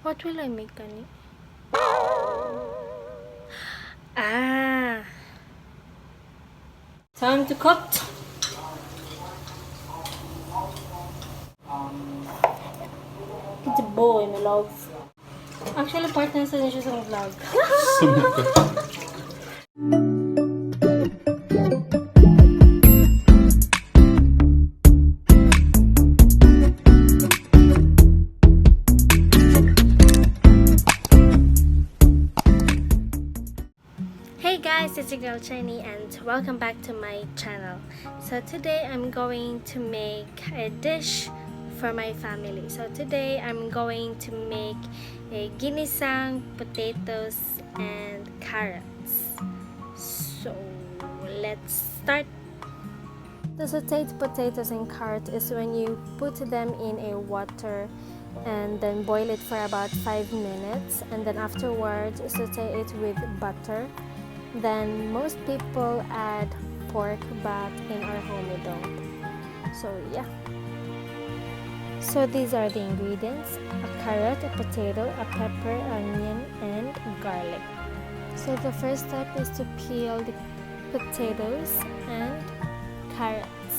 What will I make, Gani? Ah! Time to cut! It's a boy, my love. Actually, partner sa niya siya sa vlog. Hey guys, it's your girl Chinny and welcome back to my channel. So today I'm going to make a dish for my family. So today I'm going to make a ginisang, potatoes and carrots. So let's start. The sauteed potatoes and carrots is when you put them in a water and then boil it for about 5 minutes, and then afterwards saute it with butter. Then most people add pork, but in our home we don't. So yeah. So these are the ingredients: a carrot, a potato, a pepper, onion, and garlic. So the first step is to peel the potatoes and carrots.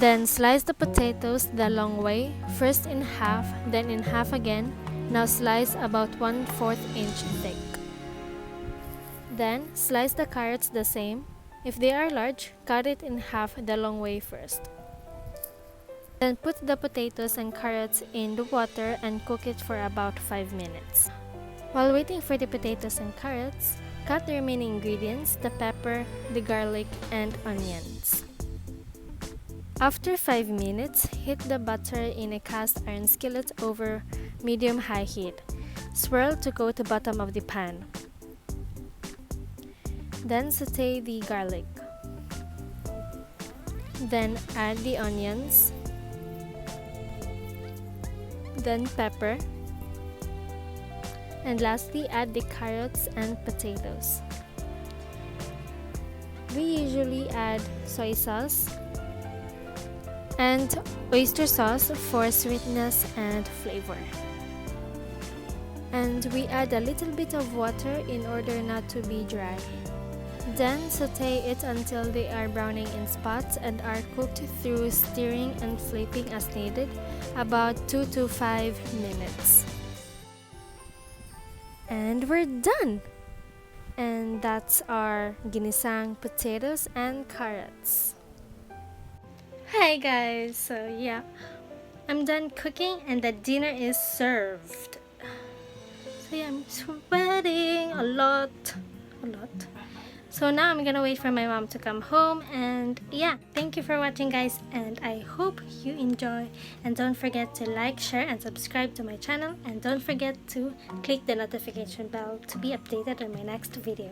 Then slice the potatoes the long way, first in half, then in half again. Now slice about 1/4 inch thick. Then slice the carrots the same. If they are large, cut it in half the long way first. Then put the potatoes and carrots in the water and cook it for about 5 minutes. While waiting for the potatoes and carrots, cut the remaining ingredients: the pepper, the garlic, and onions. After 5 minutes, heat the butter in a cast iron skillet over medium-high heat. Swirl to coat the bottom of the pan. Then saute the garlic. Then add the onions. Then pepper. And lastly, add the carrots and potatoes. We usually add soy sauce and oyster sauce for sweetness and flavor. And we add a little bit of water in order not to be dry. Then saute it until they are browning in spots and are cooked through stirring and flipping as needed, about 2 to 5 minutes. And we're done! And that's our ginisang, potatoes and carrots. Hi guys! So yeah, I'm done cooking and the dinner is served. So yeah, I'm sweating a lot. So now I'm gonna wait for my mom to come home, and yeah, thank you for watching guys, and I hope you enjoy, and don't forget to like, share and subscribe to my channel, and don't forget to click the notification bell to be updated on my next video.